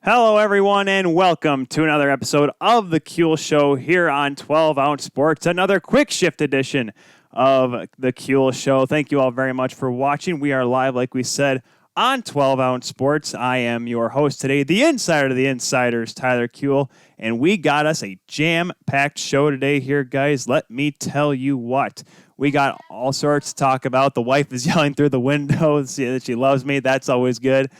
Hello, everyone, and welcome to another episode of The Kuehl Show here on 12 Ounce Sports, another quick shift edition of The Kuehl Show. Thank you all very much for watching. We are live, like we said, on 12 Ounce Sports. I am your host today, the insider to the insiders, Tyler Kuehl, and we got us a jam-packed show today here, guys. Let me tell you what. We got all sorts to talk about. The wife is yelling through the window that she loves me. That's always good.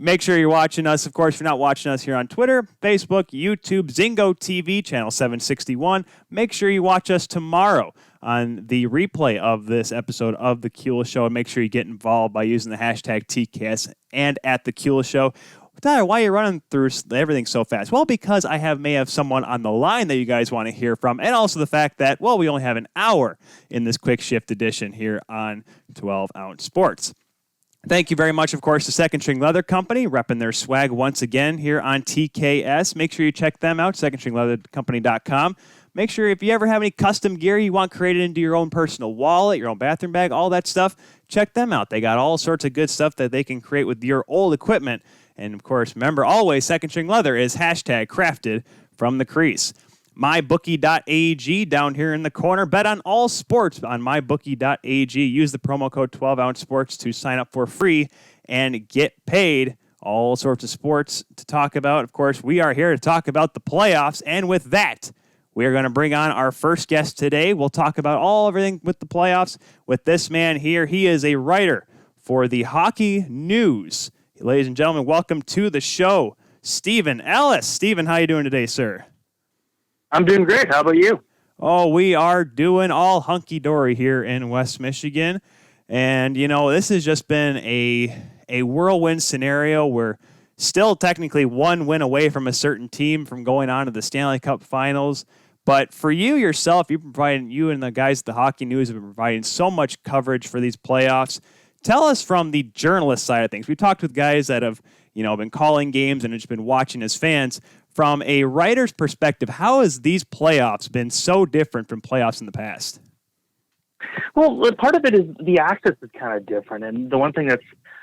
Make sure you're watching us. Of course, if you're not watching us here on Twitter, Facebook, YouTube, Zingo TV, channel 761, make sure you watch us tomorrow on the replay of this episode of The Kuehl Show. And make sure you get involved by using the hashtag TKS and at The Kuehl Show. Tyler, why are you running through everything so fast? Well, because I may have someone on the line that you guys want to hear from, and also the fact that, well, we only have an hour in this quick shift edition here on 12 Ounce Sports. Thank you very much, of course, to Second String Leather Company, repping their swag once again here on TKS. Make sure you check them out, secondstringleathercompany.com. Make sure if you ever have any custom gear you want created into your own personal wallet, your own bathroom bag, all that stuff, check them out. They got all sorts of good stuff that they can create with your old equipment. And, of course, remember, always Second String Leather is hashtag crafted from the crease. MyBookie.ag down here in the corner. Bet on all sports on MyBookie.ag. Use the promo code 12OunceSports to sign up for free and get paid. All sorts of sports to talk about. Of course, we are here to talk about the playoffs. And with that, we are going to bring on our first guest today. We'll talk about everything with the playoffs with this man here. He is a writer for the Hockey News. Ladies and gentlemen, welcome to the show, Stephen Ellis. Stephen, how are you doing today, sir? I'm doing great. How about you? Oh, we are doing all hunky-dory here in West Michigan. And, this has just been a whirlwind scenario. We're still technically one win away from a certain team from going on to the Stanley Cup Finals. But for you yourself, you and the guys at the Hockey News have been providing so much coverage for these playoffs. Tell us from the journalist side of things. We've talked with guys that have, been calling games and just been watching as fans. From a writer's perspective, how has these playoffs been so different from playoffs in the past? Well, part of it is the access is kind of different. And the one thing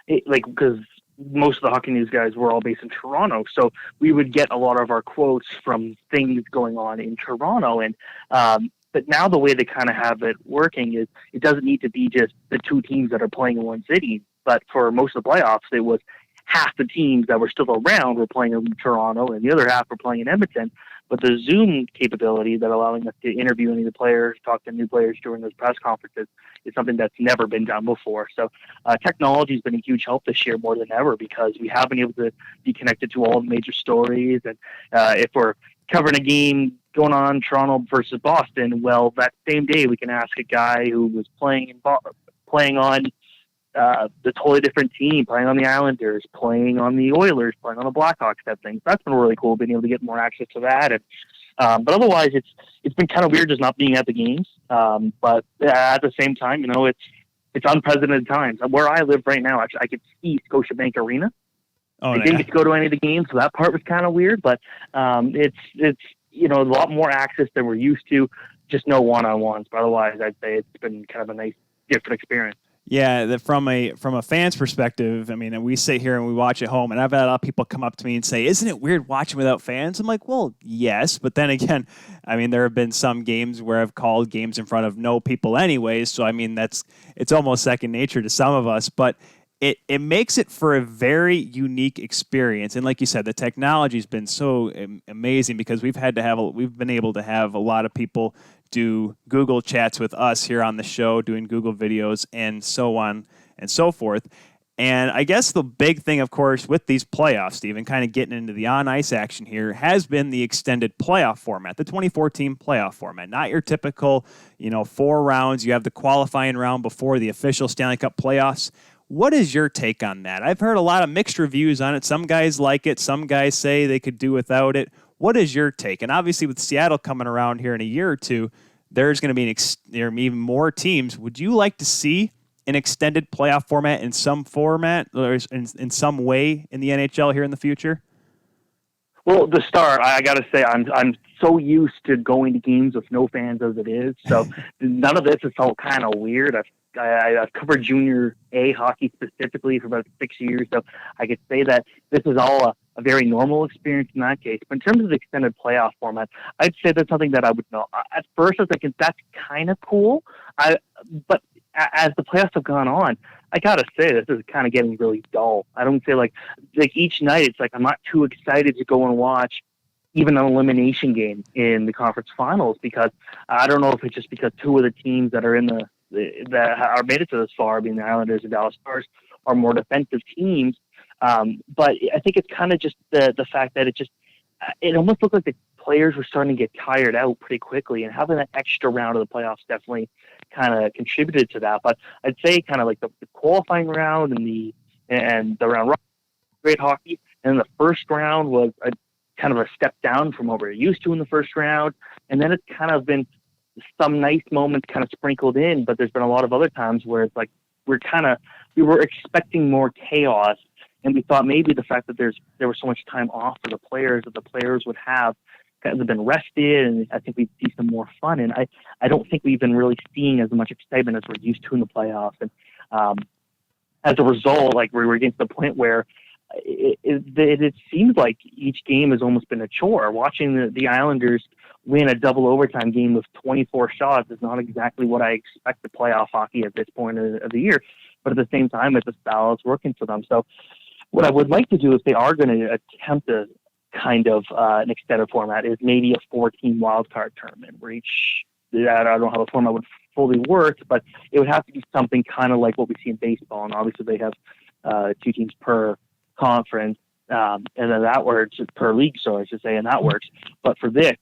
because most of the Hockey News guys were all based in Toronto, so we would get a lot of our quotes from things going on in Toronto. And but now the way they kind of have it working is it doesn't need to be just the two teams that are playing in one city. But for most of the playoffs, it was half the teams that were still around were playing in Toronto and the other half were playing in Edmonton. But the Zoom capability that allowing us to interview any of the players, talk to new players during those press conferences is something that's never been done before. So technology has been a huge help this year more than ever because we have been able to be connected to all the major stories. And if we're covering a game going on Toronto versus Boston, well, that same day we can ask a guy who was playing on the totally different team, playing on the Islanders, playing on the Oilers, playing on the Blackhawks, type things. That's been really cool, being able to get more access to that. And but otherwise, it's been kind of weird just not being at the games. But at the same time, it's unprecedented times. Where I live right now, actually, I could see Scotiabank Arena. I didn't get to go to any of the games, so that part was kind of weird. But it's a lot more access than we're used to. Just no one-on-ones. But otherwise, I'd say it's been kind of a nice, different experience. Yeah, from a fan's perspective, we sit here and we watch at home, and I've had a lot of people come up to me and say, "Isn't it weird watching without fans?" I'm like, well, yes, but then again, there have been some games where I've called games in front of no people anyways, so it's almost second nature to some of us, but it makes it for a very unique experience. And like you said, the technology's been so amazing because we've been able to have a lot of people do Google chats with us here on the show, doing Google videos and so on and so forth. And I guess the big thing, of course, with these playoffs, Stephen, kind of getting into the on-ice action here, has been the extended playoff format, the 2014 playoff format. Not your typical, 4 rounds. You have the qualifying round before the official Stanley Cup playoffs. What is your take on that? I've heard a lot of mixed reviews on it. Some guys like it. Some guys say they could do without it. What is your take? And obviously with Seattle coming around here in a year or two, there's going to be even more teams. Would you like to see an extended playoff format in some format or in some way in the NHL here in the future? Well, to start, I got to say I'm so used to going to games with no fans as it is. So none of this is all kind of weird. I've covered junior A hockey specifically for about 6 years, so I could say that this is all a very normal experience in that case. But in terms of the extended playoff format, I'd say that's something that I would know. At first, I was thinking that's kind of cool. But as the playoffs have gone on, I gotta say this is kind of getting really dull. I don't feel like each night it's like I'm not too excited to go and watch even an elimination game in the conference finals, because I don't know if it's just because two of the teams that are in that are made it to this far, being the Islanders and Dallas Stars, are more defensive teams. But I think it's kind of just the fact that it almost looked like the players were starting to get tired out pretty quickly, and having that extra round of the playoffs definitely kind of contributed to that. But I'd say kind of like the qualifying round and the round great hockey, and the first round was kind of a step down from what we're used to in the first round, and then it's kind of been some nice moments kind of sprinkled in, but there's been a lot of other times where it's like we were expecting more chaos, and we thought maybe the fact that there was so much time off for the players that the players would have kind of been rested, and I think we'd see some more fun. And I don't think we've been really seeing as much excitement as we're used to in the playoffs. And as a result, like we were getting to the point where it seems like each game has almost been a chore. Watching the Islanders win a double overtime game with 24 shots is not exactly what I expect the playoff hockey at this point of the year. But at the same time, it's a style that's working for them. So what I would like to do, if they are going to attempt a kind of an extended format, is maybe a 4-team wildcard tournament where I don't know how the format would fully work, but it would have to be something kind of like what we see in baseball. And obviously they have 2 teams per conference, and then that works per league, so I should say, and that works. But for this,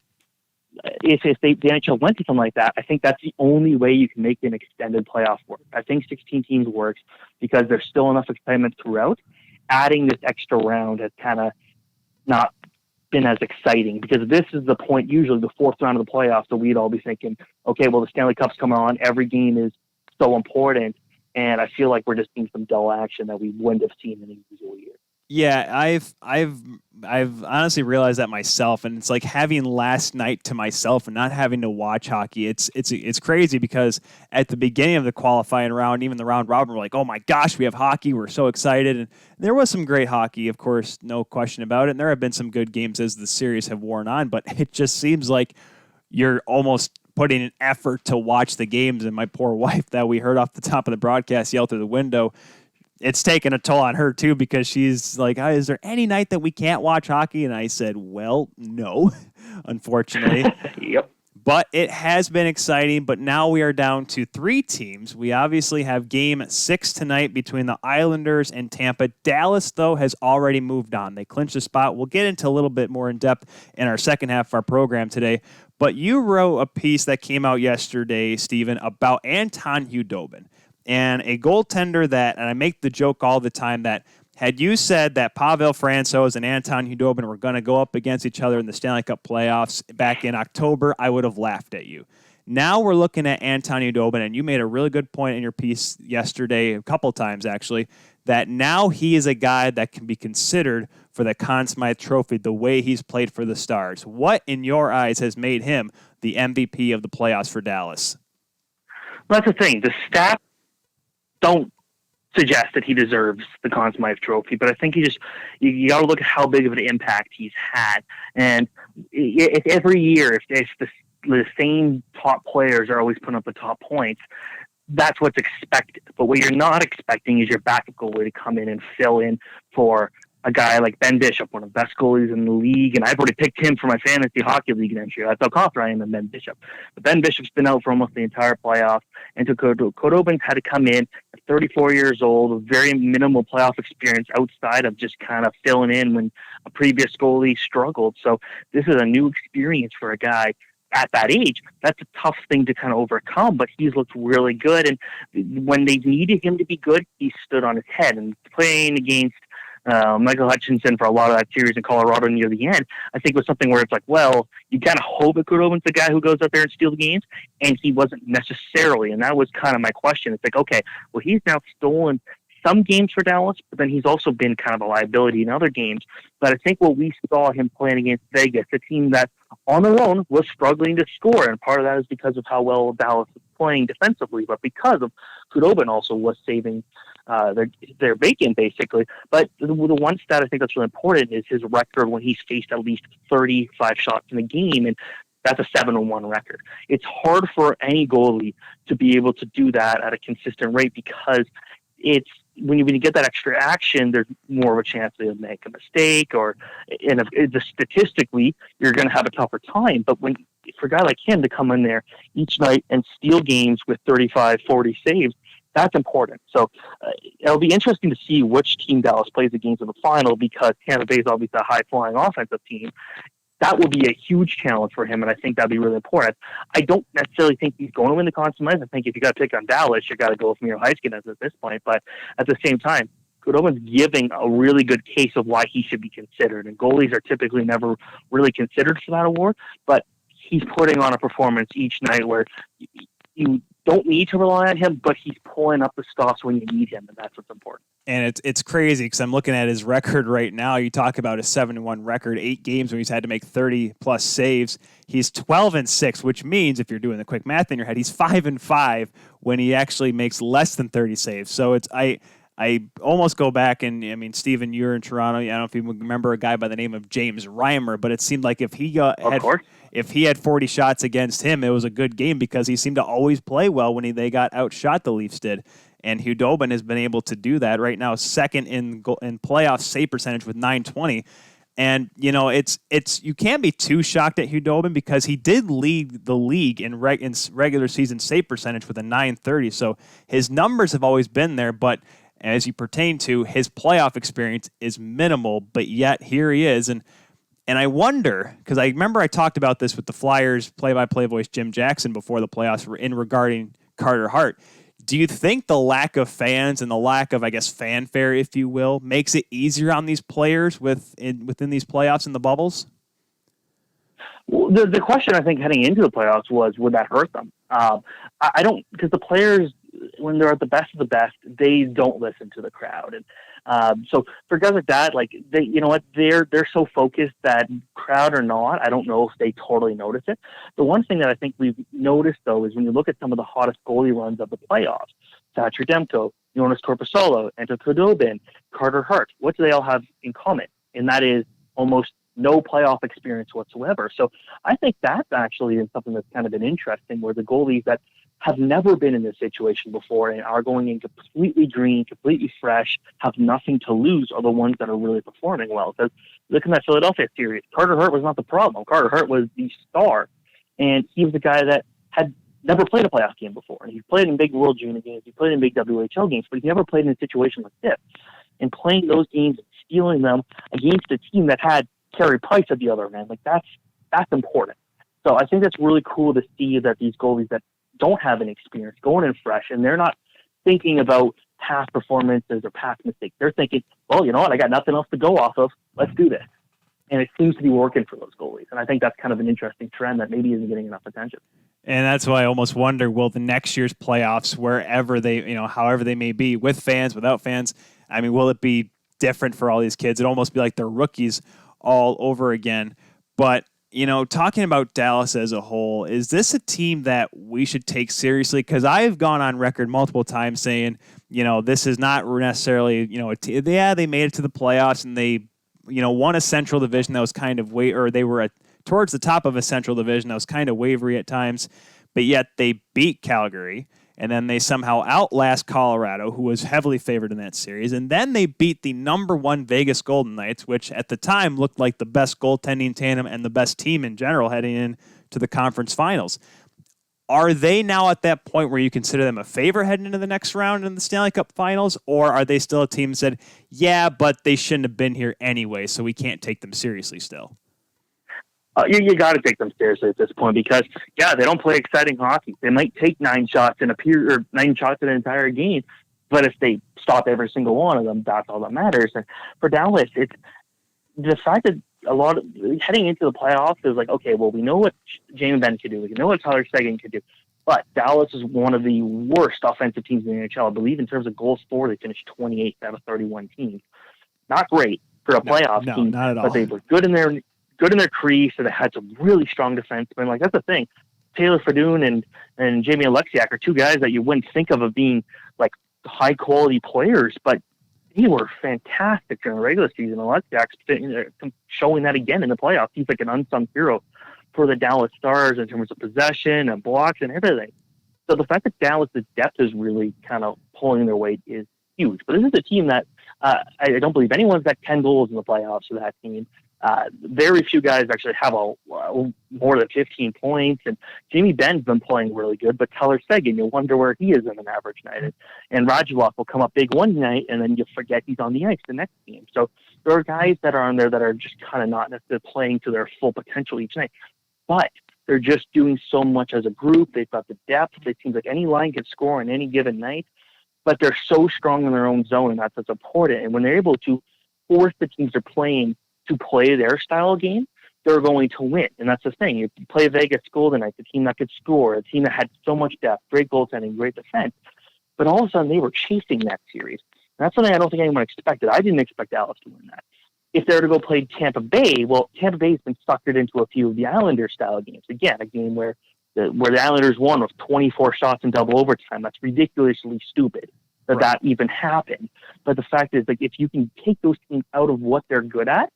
if the NHL went to something like that, I think that's the only way you can make an extended playoff work. I think 16 teams works because there's still enough excitement throughout. Adding this extra round has kind of not been as exciting, because this is the point, usually the 4th round of the playoffs, so we'd all be thinking, okay, well, the Stanley Cup's coming on, every game is so important, and I feel like we're just seeing some dull action that we wouldn't have seen in a usual year. Yeah, I've honestly realized that myself, and it's like having last night to myself and not having to watch hockey. It's crazy, because at the beginning of the qualifying round, even the round robin, we're like, oh my gosh, we have hockey. We're so excited. And there was some great hockey, of course, no question about it. And there have been some good games as the series have worn on, but it just seems like you're almost putting an effort to watch the games. And my poor wife, that we heard off the top of the broadcast yell through the window, it's taken a toll on her too, because she's like, oh, is there any night that we can't watch hockey? And I said, well, no, unfortunately. Yep. But it has been exciting, but now we are down to 3 teams. We obviously have game 6 tonight between the Islanders and Tampa. Dallas, though, has already moved on. They clinched a spot. We'll get into a little bit more in depth in our second half of our program today. But you wrote a piece that came out yesterday, Stephen, about Anton Hudobin, and a goaltender that, and I make the joke all the time, that had you said that Pavel Francouz and Anton Hudobin were going to go up against each other in the Stanley Cup playoffs back in October, I would have laughed at you. Now we're looking at Anton Hudobin, and you made a really good point in your piece yesterday, a couple times actually, that now he is a guy that can be considered for the Conn Smythe Trophy the way he's played for the Stars. What, in your eyes, has made him the MVP of the playoffs for Dallas? Well, that's the thing. The stats don't suggest that he deserves the Conn Smythe Trophy, but I think you got to look at how big of an impact he's had. And if every year, if the same top players are always putting up the top points, that's what's expected. But what you're not expecting is your backup goalie to come in and fill in for a guy like Ben Bishop, one of the best goalies in the league, and I've already picked him for my fantasy hockey league next year. That's how confident I am in Ben Bishop. But Ben Bishop's been out for almost the entire playoffs, and so Khudobin's had to come in at 34 years old, with very minimal playoff experience outside of just kind of filling in when a previous goalie struggled. So this is a new experience for a guy at that age. That's a tough thing to kind of overcome, but he's looked really good. And when they needed him to be good, he stood on his head. And playing against Michael Hutchinson for a lot of that series in Colorado near the end, I think was something where it's like, well, you kind of hope that Khudobin's the guy who goes out there and steals games, and he wasn't necessarily. And that was kind of my question. It's like, okay, well, he's now stolen some games for Dallas, but then he's also been kind of a liability in other games. But I think what we saw him playing against Vegas, a team that on their own was struggling to score, and part of that is because of how well Dallas is playing defensively, but because of Khudobin also was saving their bacon, basically. But the one stat I think that's really important is his record when he's faced at least 35 shots in a game, and that's a 7-1 record. It's hard for any goalie to be able to do that at a consistent rate because it's when you get that extra action, there's more of a chance to make a mistake, or statistically, you're going to have a tougher time. But for a guy like him to come in there each night and steal games with 35, 40 saves, that's important. So it'll be interesting to see which team Dallas plays against in the final, because Tampa Bay is obviously a high-flying offensive team. That will be a huge challenge for him, and I think that'd be really important. I don't necessarily think he's going to win the Conn Smythe. I think if you got to pick on Dallas, you got to go with Miro Heiskanen at this point. But at the same time, Khudobin's giving a really good case of why he should be considered, and goalies are typically never really considered for that award. But he's putting on a performance each night where you don't need to rely on him, but he's pulling up the stops when you need him, and that's what's important. And it's crazy because I'm looking at his record right now. You talk about a 7-1 record, 8 games when he's had to make 30+ saves. He's 12-6, which means if you're doing the quick math in your head, he's 5-5 when he actually makes less than 30 saves. So I almost go back and, I mean, Steven, you're in Toronto. I don't know if you remember a guy by the name of James Reimer, but it seemed like if he had 40 shots against him, it was a good game because he seemed to always play well when they got outshot, the Leafs did. And Khudobin has been able to do that right now, second in playoff save percentage with .920. And, it's you can't be too shocked at Khudobin because he did lead the league in regular season save percentage with a .930. So his numbers have always been there, but as you pertain to his playoff experience is minimal, but yet here he is. And I wonder, because I remember I talked about this with the Flyers play-by-play voice Jim Jackson before the playoffs regarding Carter Hart. Do you think the lack of fans and the lack of, I guess, fanfare, if you will, makes it easier on these players within these playoffs and the bubbles? Well, the question I think heading into the playoffs was, would that hurt them? I don't, because the players, when they're at the best of the best, they don't listen to the crowd, and so for guys like that, like they're so focused that crowd or not, I don't know if they totally notice it. The one thing that I think we've noticed though is when you look at some of the hottest goalie runs of the playoffs, Thatcher Demko, Jonas Korpisalo, Anto Khudobin, Carter Hart, what do they all have in common? And that is almost no playoff experience whatsoever. So I think that's actually something that's kind of been interesting, where the goalies that have never been in this situation before and are going in completely green, completely fresh, have nothing to lose, are the ones that are really performing well. Because look at that Philadelphia series. Carter Hart was not the problem. Carter Hart was the star, and he was the guy that had never played a playoff game before. And he's played in big World Junior games, he played in big WHL games, but he never played in a situation like this. And playing those games and stealing them against a team that had Carey Price at the other end, like that's important. So I think that's really cool to see that these goalies that don't have an experience going in fresh, and they're not thinking about past performances or past mistakes. They're thinking, well, you know what, I got nothing else to go off of. Let's do this. And it seems to be working for those goalies. And I think that's kind of an interesting trend that maybe isn't getting enough attention. And that's why I almost wonder, will the next year's playoffs, wherever they, however they may be, with fans, without fans, I mean, will it be different for all these kids? It'd almost be like they're rookies all over again. But talking about Dallas as a whole, is this a team that we should take seriously? Because I've gone on record multiple times saying, this is not necessarily, they made it to the playoffs and they, won a Central Division that was kind of they were towards the top of a Central Division that was kind of wavery at times, but yet they beat Calgary. And then they somehow outlast Colorado, who was heavily favored in that series. And then they beat the #1 Vegas Golden Knights, which at the time looked like the best goaltending tandem and the best team in general heading into the conference finals. Are they now at that point where you consider them a favorite heading into the next round in the Stanley Cup Finals? Or are they still a team that said, yeah, but they shouldn't have been here anyway, so we can't take them seriously still? You got to take them seriously at this point because, they don't play exciting hockey. They might take 9 shots in 9 shots in an entire game, but if they stop every single one of them, that's all that matters. And for Dallas, it's the fact that heading into the playoffs is like, okay, well, we know what Jamie Benn could do. We know what Tyler Seguin could do. But Dallas is one of the worst offensive teams in the NHL. I believe in terms of goals for, they finished 28th out of 31 teams. Not great for a playoff team, not at all. but they were good in their crease, and they had some really strong defensemen. Like, that's the thing. Taylor Fedun and Jamie Alexiak are two guys that you wouldn't think of being like high quality players, but they were fantastic during the regular season. Alexiak's showing that again in the playoffs. He's like an unsung hero for the Dallas Stars in terms of possession and blocks and everything. So the fact that Dallas' depth is really kind of pulling their weight is huge. But this is a team that I don't believe anyone's got 10 goals in the playoffs for that team. Very few guys actually have more than 15 points. And Jamie Benn's been playing really good, but Tyler Seguin, you wonder where he is in an average night. And Radulov will come up big one night, and then you forget he's on the ice the next game. So there are guys that are on there that are just kind of not necessarily playing to their full potential each night. But they're just doing so much as a group. They've got the depth. It seems like any line can score on any given night, but they're so strong in their own zone, and that's what's important. And when they're able to force the teams they're playing to play their style of game, they're going to win. And that's the thing. You play Vegas Golden Knights, a team that could score, a team that had so much depth, great goaltending, great defense. But all of a sudden, they were chasing that series. And that's something I don't think anyone expected. I didn't expect Dallas to win that. If they were to go play Tampa Bay, well, Tampa Bay's been suckered into a few of the Islanders style games. Again, a game where the Islanders won with 24 shots in double overtime. That's ridiculously stupid that even happened. But the fact is, like, if you can take those teams out of what they're good at,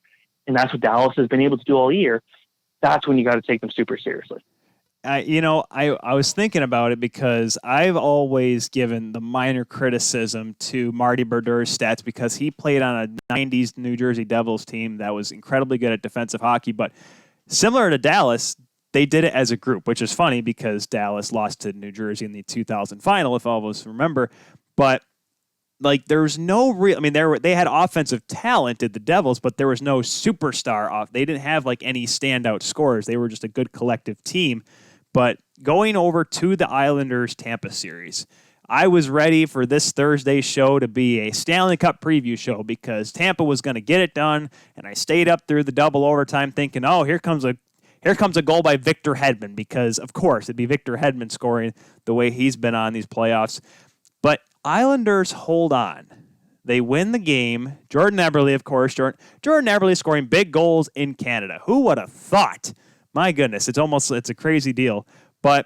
and that's what Dallas has been able to do all year, that's when you got to take them super seriously. I was thinking about it because I've always given the minor criticism to Marty Berdeur's stats because he played on a 90s New Jersey Devils team that was incredibly good at defensive hockey. But similar to Dallas, they did it as a group, which is funny because Dallas lost to New Jersey in the 2000 final, if all of us remember. But like, there's no real. I mean, they had offensive talent at the Devils, but there was no superstar off. They didn't have like any standout scorers. They were just a good collective team. But going over to the Islanders Tampa series, I was ready for this Thursday show to be a Stanley Cup preview show because Tampa was going to get it done, and I stayed up through the double overtime thinking, oh, here comes a goal by Victor Hedman, because of course it'd be Victor Hedman scoring the way he's been on these playoffs. But Islanders hold on. They win the game. Jordan Eberle, of course. Jordan Eberle scoring big goals in Canada. Who would have thought? My goodness, it's a crazy deal. But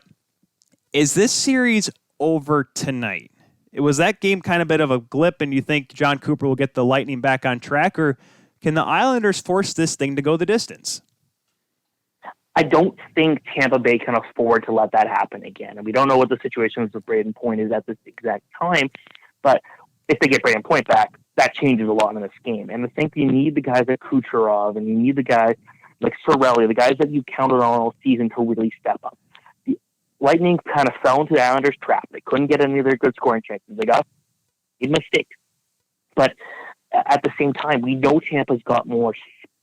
is this series over tonight? Was that game kind of a bit of a blip, and you think John Cooper will get the Lightning back on track, or can the Islanders force this thing to go the distance? I don't think Tampa Bay can afford to let that happen again. And we don't know what the situation with Braden Point is at this exact time, but if they get Braden Point back, that changes a lot in this game. And I think you need the guys like Kucherov, and you need the guys like Cirelli, the guys that you counted on all season to really step up. The Lightning kind of fell into the Islanders' trap. They couldn't get any of their good scoring chances. They made mistakes. But at the same time, we know Tampa's got more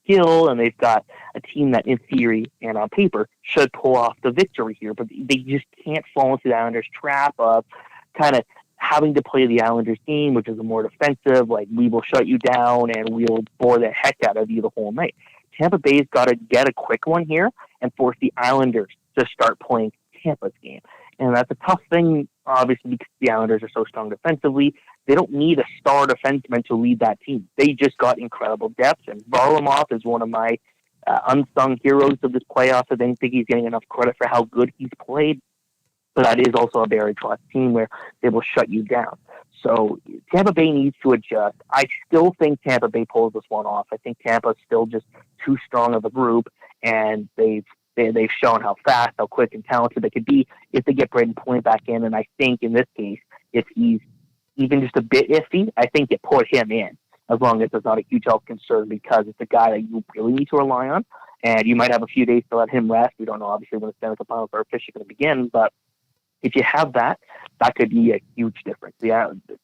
skill, and they've got a team that, in theory and on paper, should pull off the victory here. But they just can't fall into the Islanders' trap of kind of having to play the Islanders game, which is a more defensive, like, we will shut you down and we'll bore the heck out of you the whole night. Tampa Bay's got to get a quick one here and force the Islanders to start playing Tampa's game. And that's a tough thing, obviously, because the Islanders are so strong defensively. They don't need a star defenseman to lead that team. They just got incredible depth, and Varlamov is one of my unsung heroes of this playoff. I don't think he's getting enough credit for how good he's played, but that is also a very tough team where they will shut you down. So Tampa Bay needs to adjust. I still think Tampa Bay pulls this one off. I think Tampa's still just too strong of a group, and they've shown how fast, how quick, and talented they could be if they get Braden Point back in. And I think in this case, if he's even just a bit iffy, I think you put him in, as long as it's not a huge health concern, because it's a guy that you really need to rely on. And you might have a few days to let him rest. We don't know, obviously, when the Stanley Cup Finals are officially going to begin, but if you have that, that could be a huge difference.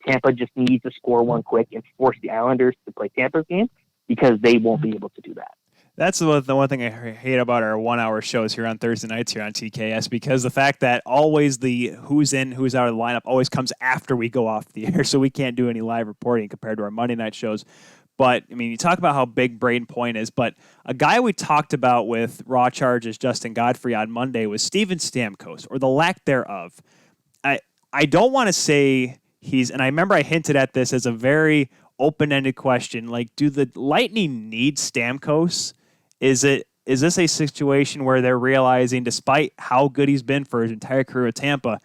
Tampa just needs to score one quick and force the Islanders to play Tampa's game, because they won't be able to do that. That's the one thing I hate about our 1 hour shows here on Thursday nights here on TKS, because the fact that always the who's in, who's out of the lineup always comes after we go off the air, so we can't do any live reporting compared to our Monday night shows. But, I mean, you talk about how big Braden Point is, but a guy we talked about with Raw Charges Justin Godfrey on Monday was Steven Stamkos, or the lack thereof. I don't want to say and I remember I hinted at this as a very open-ended question, like, do the Lightning need Stamkos? Is it is this a situation where they're realizing, despite how good he's been for his entire career with Tampa,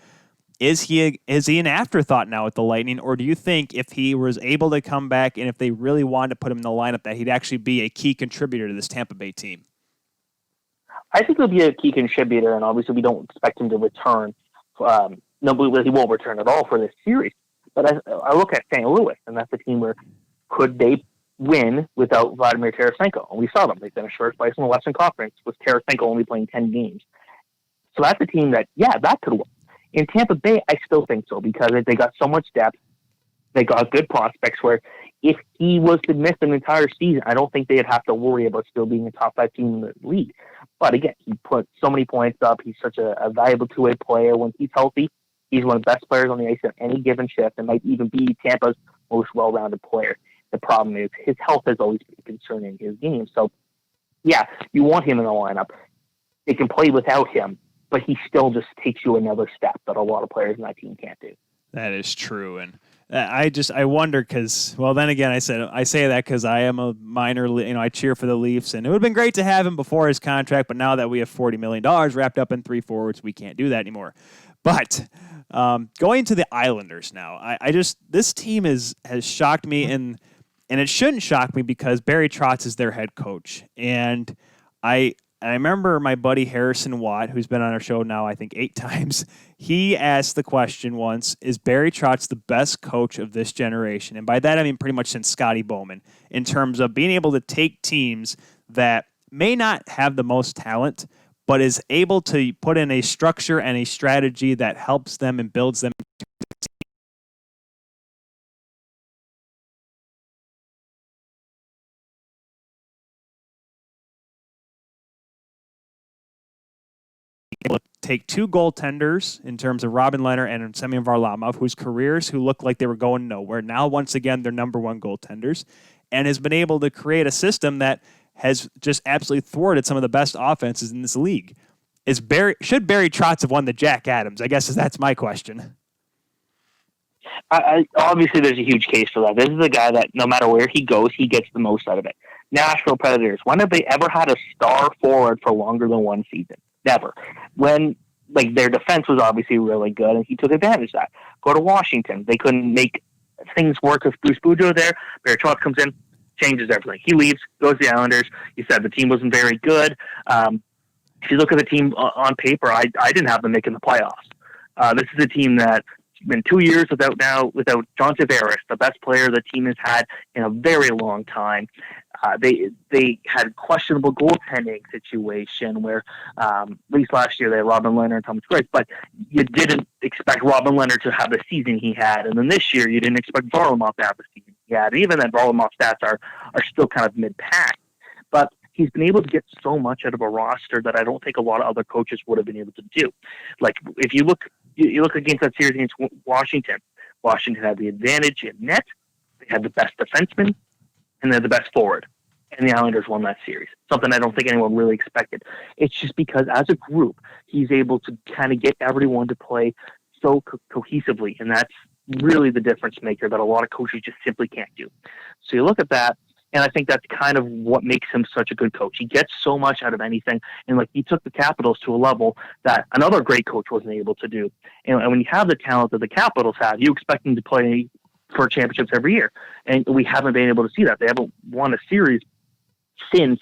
is he an afterthought now with the Lightning, or do you think if he was able to come back and if they really wanted to put him in the lineup that he'd actually be a key contributor to this Tampa Bay team? I think he'll be a key contributor, and obviously we don't expect him to return. No, he won't return at all for this series. But I look at St. Louis, and that's a team where could they win without Vladimir Tarasenko? And we saw them. They finished first place in the Western Conference with Tarasenko only playing 10 games. So that's a team that, that could win. In Tampa Bay, I still think so because they got so much depth. They got good prospects where if he was to miss an entire season, I don't think they'd have to worry about still being a top 5 team in the league. But again, he put so many points up. He's such a valuable two-way player. When he's healthy, he's one of the best players on the ice at any given shift and might even be Tampa's most well-rounded player. The problem is his health has always been a concern in his game. So, you want him in the lineup. They can play without him, but he still just takes you another step that a lot of players in that team can't do. That is true. And I wonder because, well, then again, I say that because I am a minor, I cheer for the Leafs, and it would have been great to have him before his contract, but now that we have $40 million wrapped up in 3 forwards, we can't do that anymore. But going to the Islanders now, this team has shocked me, and it shouldn't shock me because Barry Trotz is their head coach, and I remember my buddy Harrison Watt, who's been on our show now, I think 8 times, he asked the question once, is Barry Trotz the best coach of this generation? And by that, I mean pretty much since Scotty Bowman, in terms of being able to take teams that may not have the most talent, but is able to put in a structure and a strategy that helps them and builds them. Able to take 2 goaltenders in terms of Robin Lehner and Semyon Varlamov, whose careers who looked like they were going nowhere. Now, once again, they're number 1 goaltenders, and has been able to create a system that has just absolutely thwarted some of the best offenses in this league. Should Barry Trotz have won the Jack Adams? I guess that's my question. Obviously, there's a huge case for that. This is a guy that no matter where he goes, he gets the most out of it. Nashville Predators. When have they ever had a star forward for longer than 1 season? Never. When their defense was obviously really good, and he took advantage of that. Go to Washington. They couldn't make things work with Bruce Boudreau there. Barry Trotz comes in, changes everything. He leaves, goes to the Islanders. You said the team wasn't very good. If you look at the team on paper, I didn't have them making the playoffs. This is a team that's been 2 years without John Tavares, the best player the team has had in a very long time. They had questionable goaltending situation where at least last year they had Robin Lehner and Thomas Greiss, but you didn't expect Robin Lehner to have the season he had, and then this year you didn't expect Varlamov to have the season he had. And even then, Varlamov's stats are still kind of mid-pack, but he's been able to get so much out of a roster that I don't think a lot of other coaches would have been able to do. Like if you look against that series against Washington. Washington had the advantage in net. They had the best defenseman, and they had the best forward. And the Islanders won that series. Something I don't think anyone really expected. It's just because as a group, he's able to kind of get everyone to play so cohesively, and that's really the difference maker that a lot of coaches just simply can't do. So you look at that, and I think that's kind of what makes him such a good coach. He gets so much out of anything, and he took the Capitals to a level that another great coach wasn't able to do. And when you have the talent that the Capitals have, you expect them to play for championships every year, and we haven't been able to see that. They haven't won a series since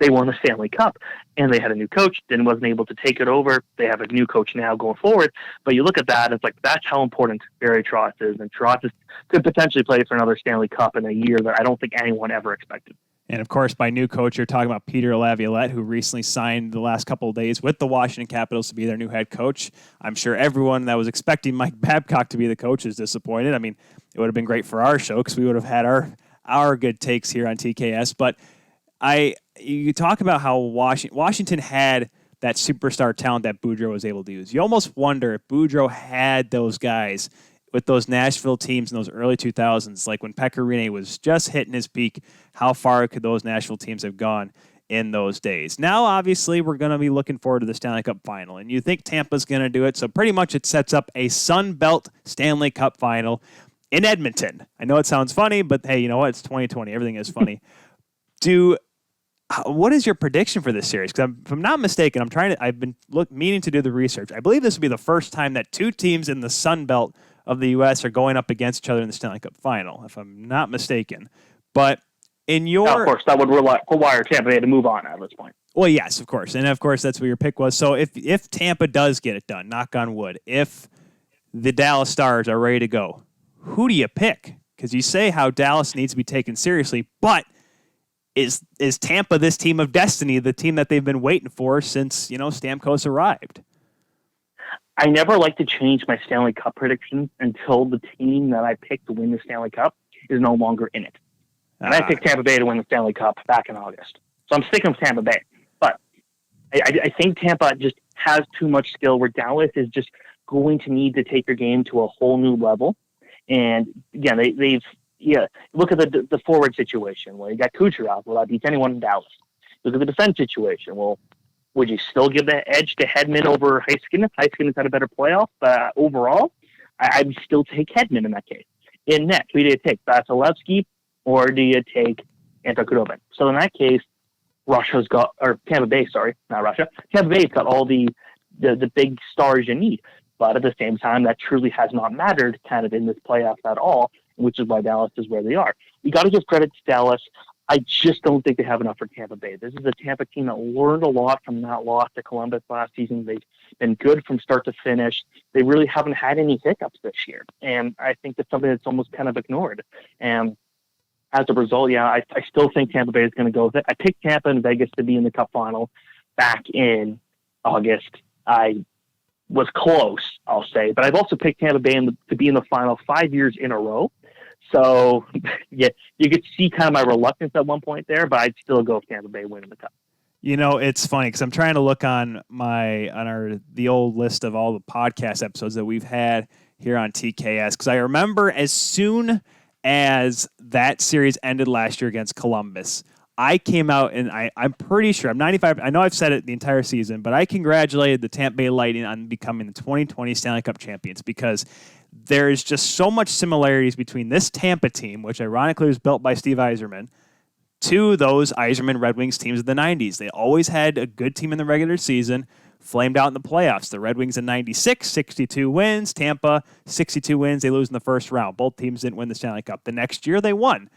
they won the Stanley Cup, and they had a new coach, then wasn't able to take it over. They have a new coach now going forward, but you look at that, it's that's how important Barry Trotz is, and Trotz could potentially play for another Stanley Cup in a year that I don't think anyone ever expected. And of course, by new coach, you're talking about Peter Laviolette, who recently signed the last couple of days with the Washington Capitals to be their new head coach. I'm sure everyone that was expecting Mike Babcock to be the coach is disappointed. I mean, it would have been great for our show because we would have had our good takes here on TKS, but you talk about how Washington had that superstar talent that Boudreau was able to use. You almost wonder if Boudreau had those guys with those Nashville teams in those early 2000s, like when Pekka Rinne was just hitting his peak, how far could those Nashville teams have gone in those days? Now, obviously, we're going to be looking forward to the Stanley Cup final, and you think Tampa's going to do it, so pretty much it sets up a Sun Belt Stanley Cup final in Edmonton. I know it sounds funny, but hey, you know what? It's 2020. Everything is funny. What is your prediction for this series? Because if I'm not mistaken, I've been meaning to do the research. I believe this will be the first time that two teams in the Sun Belt of the U.S. are going up against each other in the Stanley Cup final, if I'm not mistaken. But in your... Now, of course, that would require Tampa Bay to move on at this point. Well, yes, of course. And, of course, that's what your pick was. So if Tampa does get it done, knock on wood, if the Dallas Stars are ready to go, who do you pick? Because you say how Dallas needs to be taken seriously, but is Tampa this team of destiny, the team that they've been waiting for since, Stamkos arrived? I never like to change my Stanley Cup predictions until the team that I picked to win the Stanley Cup is no longer in it. And I picked Tampa Bay to win the Stanley Cup back in August. So I'm sticking with Tampa Bay. But I think Tampa just has too much skill where Dallas is just going to need to take their game to a whole new level. And again, they've look at the forward situation. Well, you got Kucherov. Well, that beats anyone in Dallas. Look at the defense situation. Well, would you still give that edge to Hedman over Heiskanen? Heiskanen's had a better playoff, but overall, I'd still take Hedman in that case. In net, who do you take, Vasilevsky, or do you take Anton Khudobin? So in that case, Tampa Bay, not Russia. Tampa Bay's got all the big stars you need. But at the same time, that truly has not mattered kind of in this playoff at all, which is why Dallas is where they are. You got to give credit to Dallas. I just don't think they have enough for Tampa Bay. This is a Tampa team that learned a lot from that loss to Columbus last season. They've been good from start to finish. They really haven't had any hiccups this year. And I think that's something that's almost kind of ignored. And as a result, I still think Tampa Bay is going to go with it. I picked Tampa and Vegas to be in the Cup final back in August. I was close, I'll say, but I've also picked Tampa Bay to be in the final 5 years in a row. So, yeah, you could see kind of my reluctance at one point there, but I'd still go with Tampa Bay winning the Cup. It's funny because I'm trying to look on the old list of all the podcast episodes that we've had here on TKS, because I remember as soon as that series ended last year against Columbus, I came out and I'm pretty sure, I'm 95, I know I've said it the entire season, but I congratulated the Tampa Bay Lightning on becoming the 2020 Stanley Cup champions because there's just so much similarities between this Tampa team, which ironically was built by Steve Yzerman, to those Yzerman Red Wings teams of the 90s. They always had a good team in the regular season, flamed out in the playoffs. The Red Wings in 96, 62 wins. Tampa, 62 wins. They lose in the first round. Both teams didn't win the Stanley Cup. The next year, they won.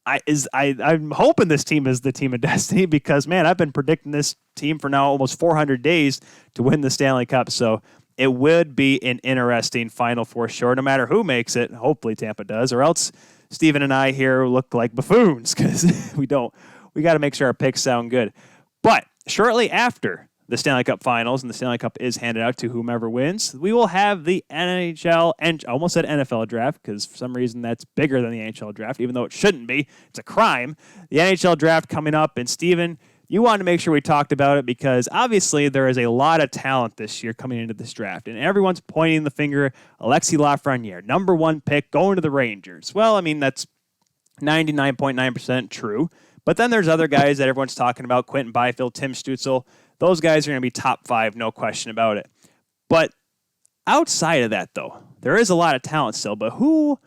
I'm hoping this team is the team of destiny because, man, I've been predicting this team for now almost 400 days to win the Stanley Cup. So it would be an interesting Final Four sure, no matter who makes it. Hopefully Tampa does, or else Steven and I here look like buffoons because we don't. We got to make sure our picks sound good. But shortly after the Stanley Cup Finals and the Stanley Cup is handed out to whomever wins, we will have the NHL and almost said NFL draft because for some reason that's bigger than the NHL draft, even though it shouldn't be. It's a crime. The NHL draft coming up, and Steven, you wanted to make sure we talked about it because obviously there is a lot of talent this year coming into this draft, and everyone's pointing the finger. Alexis Lafreniere, number one pick, going to the Rangers. Well, I mean, that's 99.9% true. But then there's other guys that everyone's talking about, Quentin Byfield, Tim Stützle. Those guys are going to be top five, no question about it. But outside of that, though, there is a lot of talent still. But who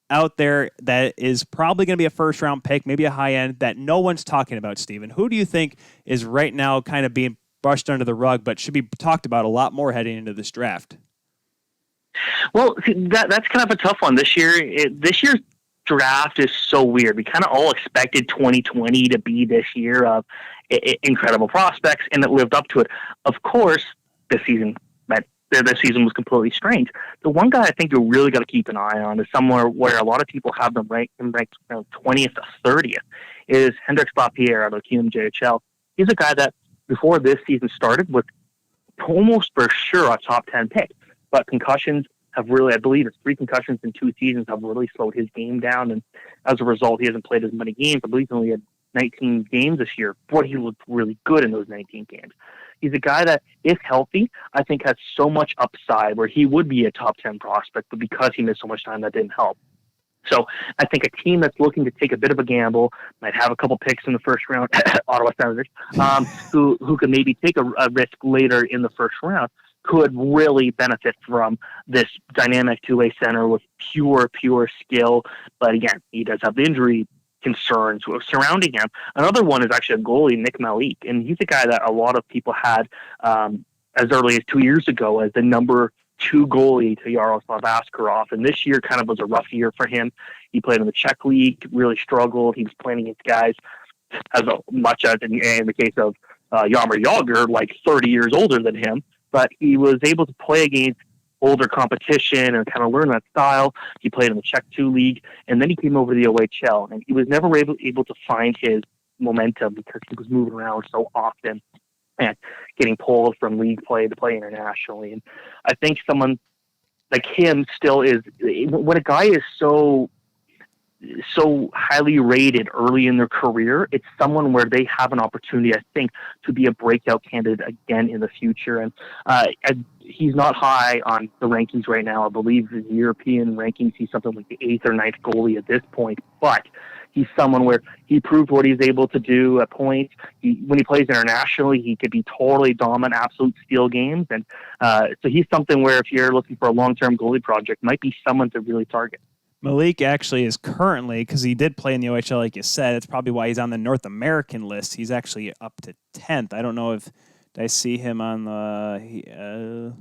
out there that is probably going to be a first-round pick, maybe a high-end, that no one's talking about, Steven? Who do you think is right now kind of being brushed under the rug but should be talked about a lot more heading into this draft? Well, that's kind of a tough one this year. This year's draft is so weird. We kind of all expected 2020 to be this year of incredible prospects, and it lived up to it. Of course, this season was completely strange. The one guy I think you really got to keep an eye on is somewhere where a lot of people have them ranked 20th to 30th is Hendrix Lapierre out of the QMJHL. He's a guy that before this season started was almost for sure a top 10 pick, but concussions have really, I believe it's 3 concussions in 2 seasons have really slowed his game down, and as a result, he hasn't played as many games. I believe he only had 19 games this year, but he looked really good in those 19 games. He's a guy that, if healthy, I think has so much upside where he would be a top 10 prospect, but because he missed so much time, that didn't help. So I think a team that's looking to take a bit of a gamble might have a couple picks in the first round, Ottawa Senators, who could maybe take a risk later in the first round, could really benefit from this dynamic two-way center with pure skill. But again, he does have the injury concerns surrounding him. Another one is actually a goalie, Nick Malik, and he's a guy that a lot of people had as early as 2 years ago as the number 2 goalie to Yaroslav Askarov, and this year kind of was a rough year for him. He played in the Czech League, really struggled. He was playing against guys as much as in the case of Jaromir Jagr, like 30 years older than him, but he was able to play against older competition and kind of learn that style. He played in the Czech 2 League, and then he came over to the OHL, and he was never able to find his momentum because he was moving around so often and getting pulled from league play to play internationally. And I think someone like him still is, when a guy is so highly rated early in their career, it's someone where they have an opportunity, I think, to be a breakout candidate again in the future. And he's not high on the rankings right now. I believe the European rankings, he's something like the 8th or 9th goalie at this point, but he's someone where he proved what he's able to do at points. When he plays internationally, he could be totally dominant, absolute steal games. And so he's something where if you're looking for a long-term goalie project, might be someone to really target. Malik actually is currently, because he did play in the OHL, like you said, it's probably why he's on the North American list. He's actually up to 10th. I don't know if did I see him on the.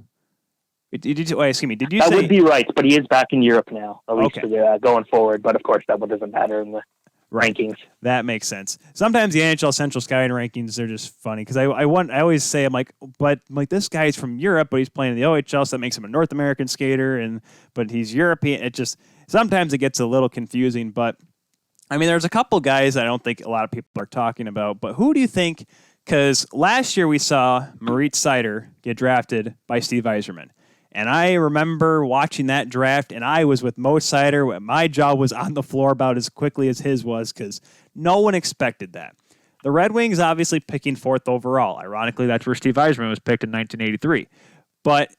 Did you that say? Would be right, but he is back in Europe now, at least going forward. But of course, that one doesn't matter in the rankings. That makes sense. Sometimes the NHL Central Scouting rankings are just funny because I always say but this guy's from Europe, but he's playing in the OHL, so that makes him a North American skater, but he's European. It just sometimes it gets a little confusing. But I mean, there's a couple guys I don't think a lot of people are talking about. But who do you think? Because last year we saw Moritz Seider get drafted by Steve Yzerman. And I remember watching that draft, and I was with Mo Seider. My jaw was on the floor about as quickly as his was because no one expected that. The Red Wings obviously picking 4th overall. Ironically, that's where Steve Yzerman was picked in 1983. But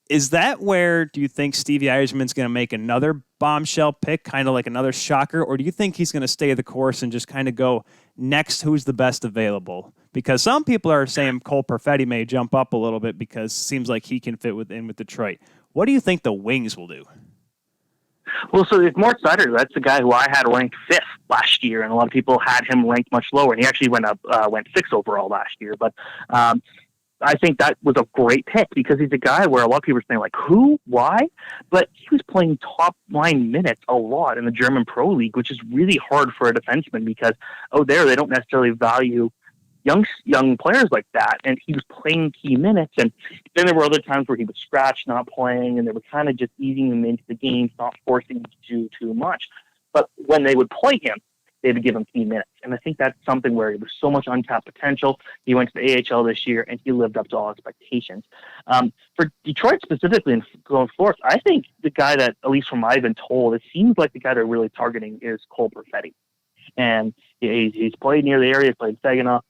is that where do you think Stevie Yzerman's going to make another bombshell pick, kind of like another shocker, or do you think he's going to stay the course and just kind of go next who's the best available? Because some people are saying Cole Perfetti may jump up a little bit because it seems like he can fit in with Detroit. What do you think the Wings will do? Well, so if Mort Seider, that's the guy who I had ranked 5th last year, and a lot of people had him ranked much lower, and he actually went 6th overall last year. But I think that was a great pick because he's a guy where a lot of people are saying, like, who? Why? But he was playing top-line minutes a lot in the German Pro League, which is really hard for a defenseman because, they don't necessarily value young players like that, and he was playing key minutes. And then there were other times where he would scratch, not playing, and they were kind of just easing him into the games, not forcing him to do too much. But when they would play him, they would give him key minutes. And I think that's something where there was so much untapped potential. He went to the AHL this year, and he lived up to all expectations. For Detroit specifically, and going forth, I think the guy that, at least from what I've been told, it seems like the guy they're really targeting is Cole Perfetti. And he's played near the area, he's played Saginaw.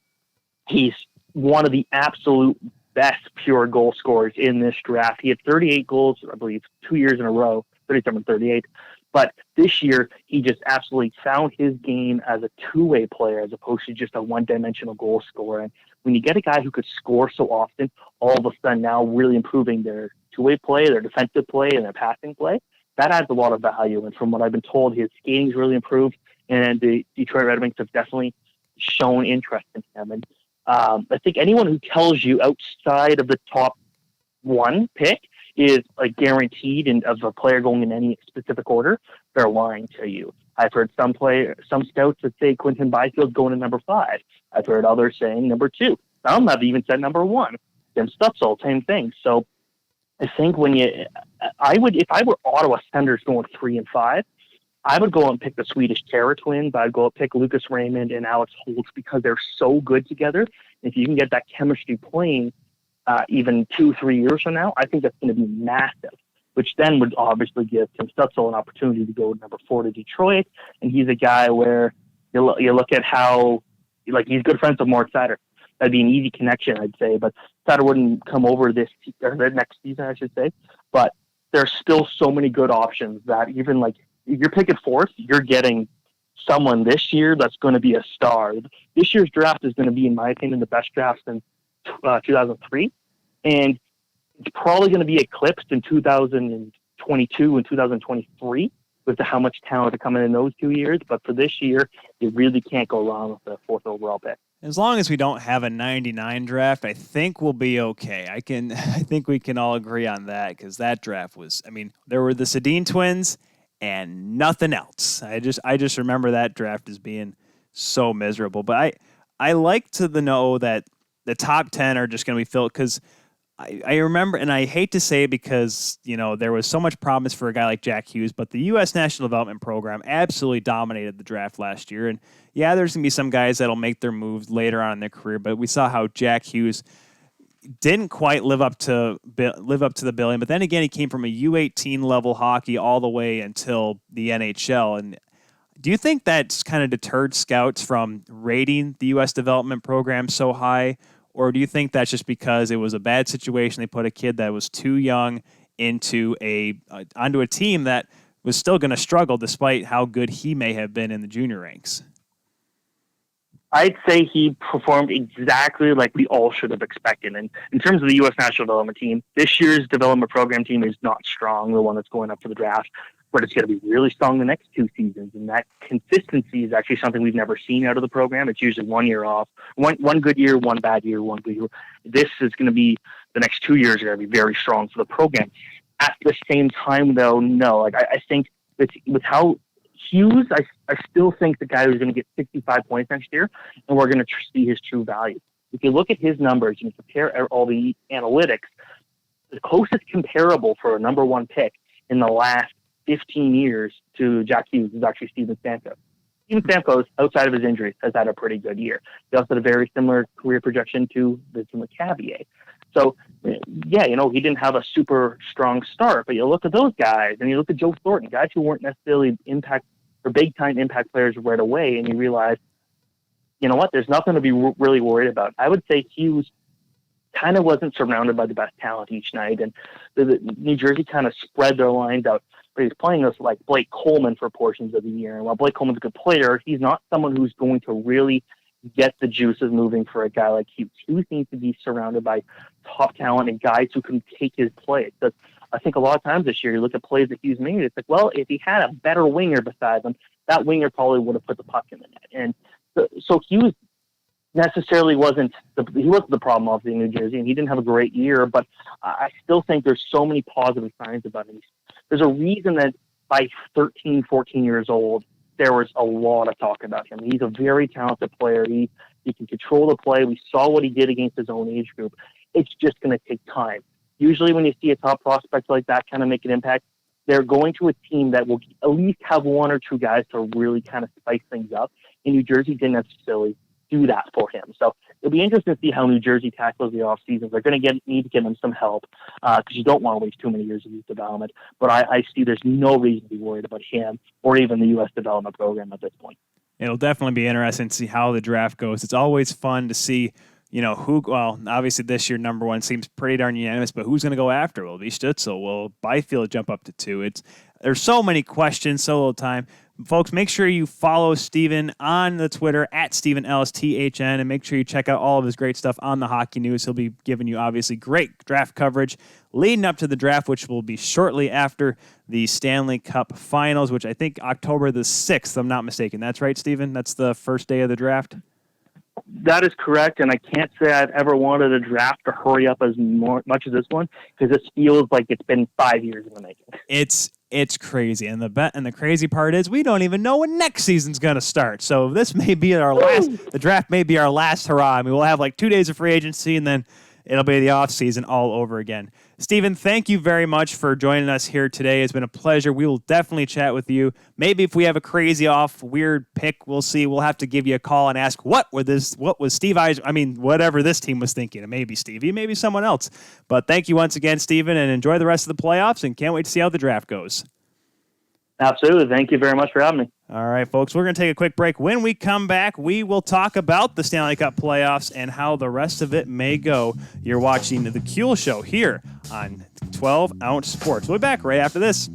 He's one of the absolute best pure goal scorers in this draft. He had 38 goals, I believe, 2 years in a row, 37, 38. But this year, he just absolutely found his game as a two-way player as opposed to just a one-dimensional goal scorer. And when you get a guy who could score so often, all of a sudden now really improving their two-way play, their defensive play, and their passing play, that adds a lot of value. And from what I've been told, his skating's really improved, and the Detroit Red Wings have definitely shown interest in him. And I think anyone who tells you outside of the top 1 pick is like guaranteed and of a player going in any specific order, they're lying to you. I've heard some scouts that say Quentin Byfield's going to number 5. I've heard others saying number 2. Some have even said number 1. Tim Stutzel, same thing. So I think if I were Ottawa Senators going 3 and 5, I would go and pick the Swedish Terror Twins. I'd go and pick Lucas Raymond and Alex Holtz because they're so good together. And if you can get that chemistry playing even 2-3 years from now, I think that's going to be massive, which then would obviously give Tim Stutzel an opportunity to go to number 4 to Detroit. And he's a guy where you look at how, he's good friends with Mort Seider. That'd be an easy connection, I'd say. But Seider wouldn't come over the next season, I should say. But there's still so many good options that even if you're picking 4th, you're getting someone this year that's going to be a star. This year's draft is going to be, in my opinion, the best draft since 2003. And it's probably going to be eclipsed in 2022 and 2023 with how much talent to come in those 2 years. But for this year, you really can't go wrong with the 4th overall pick. As long as we don't have a 99 draft, I think we'll be okay. I think we can all agree on that, because that draft was, I mean, there were the Sedin twins and nothing else. I just remember that draft as being so miserable. But I like to know that the top 10 are just going to be filled, because I remember, and I hate to say it because, there was so much promise for a guy like Jack Hughes, but the U.S. National Development Program absolutely dominated the draft last year. And yeah, there's going to be some guys that'll make their moves later on in their career, but we saw how Jack Hughes didn't quite live up to the billing. But then again, he came from a U18 level hockey all the way until the NHL. And do you think that's kind of deterred scouts from rating the U.S. development program so high? Or do you think that's just because it was a bad situation? They put a kid that was too young onto a team that was still going to struggle despite how good he may have been in the junior ranks. I'd say he performed exactly like we all should have expected. And in terms of the U.S. National Development Team, this year's development program team is not strong, the one that's going up for the draft, but it's going to be really strong the next 2 seasons. And that consistency is actually something we've never seen out of the program. It's usually 1 year off, one good year, one bad year, one good year. This is going to be, the next 2 years are going to be very strong for the program. At the same time, though, no, I think with how Hughes, I still think the guy who's going to get 65 points next year, and we're going to see his true value. If you look at his numbers and compare all the analytics, the closest comparable for a number 1 pick in the last 15 years to Jack Hughes is actually Steven Stamkos. Steven Stamkos, outside of his injuries, has had a pretty good year. He also had a very similar career projection to Vincent LeCavier. So, yeah, he didn't have a super strong start, but you look at those guys, and you look at Joe Thornton, guys who weren't necessarily big-time impact players right away, and you realize, you know what, there's nothing to be really worried about. I would say Hughes kind of wasn't surrounded by the best talent each night, and the New Jersey kind of spread their lines out. But he's playing this like Blake Coleman for portions of the year, and while Blake Coleman's a good player, he's not someone who's going to really get the juices moving for a guy like Hughes. Hughes needs to be surrounded by top talent and guys who can take his play. Because I think a lot of times this year, you look at plays that Hughes made, it's like, well, if he had a better winger beside him, that winger probably would have put the puck in the net. And so Hughes necessarily wasn't the problem of New Jersey, and he didn't have a great year, but I still think there's so many positive signs about him. There's a reason that by 13, 14 years old, there was a lot of talk about him. He's a very talented player. He can control the play. We saw what he did against his own age group. It's just going to take time. Usually when you see a top prospect like that kind of make an impact, they're going to a team that will at least have 1 or 2 guys to really kind of spice things up. And New Jersey didn't necessarily do that for him. So it'll be interesting to see how New Jersey tackles the offseason. They're going to need to give him some help because you don't want to waste too many years of youth development. But I see there's no reason to be worried about him or even the U.S. development program at this point. It'll definitely be interesting to see how the draft goes. It's always fun to see, obviously this year number 1 seems pretty darn unanimous, but who's going to go after? Will it be Stützle? Will Byfield jump up to 2? There's so many questions, so little time. Folks, make sure you follow Steven on the Twitter at Steven Ellis, THN, and make sure you check out all of his great stuff on the Hockey News. He'll be giving you, obviously, great draft coverage leading up to the draft, which will be shortly after the Stanley Cup Finals, which I think October the 6th, I'm not mistaken. That's right, Steven? That's the first day of the draft? That is correct, and I can't say I've ever wanted a draft to hurry up as much as this one, because this feels like it's been 5 years in the making. It's crazy, and the crazy part is we don't even know when next season's going to start. So this may be our last. The draft may be our last hurrah. I mean, we'll have like 2 days of free agency, and then it'll be the off season all over again. Steven, thank you very much for joining us here today. It's been a pleasure. We will definitely chat with you. Maybe if we have a crazy weird pick, we'll see. We'll have to give you a call and ask what was Steve whatever this team was thinking. It may be Stevie, maybe someone else. But thank you once again, Steven, and enjoy the rest of the playoffs, and can't wait to see how the draft goes. Absolutely. Thank you very much for having me. All right, folks, we're going to take a quick break. When we come back, we will talk about the Stanley Cup playoffs and how the rest of it may go. You're watching The Kuehl Show here on 12 Ounce Sports. We'll be back right after this.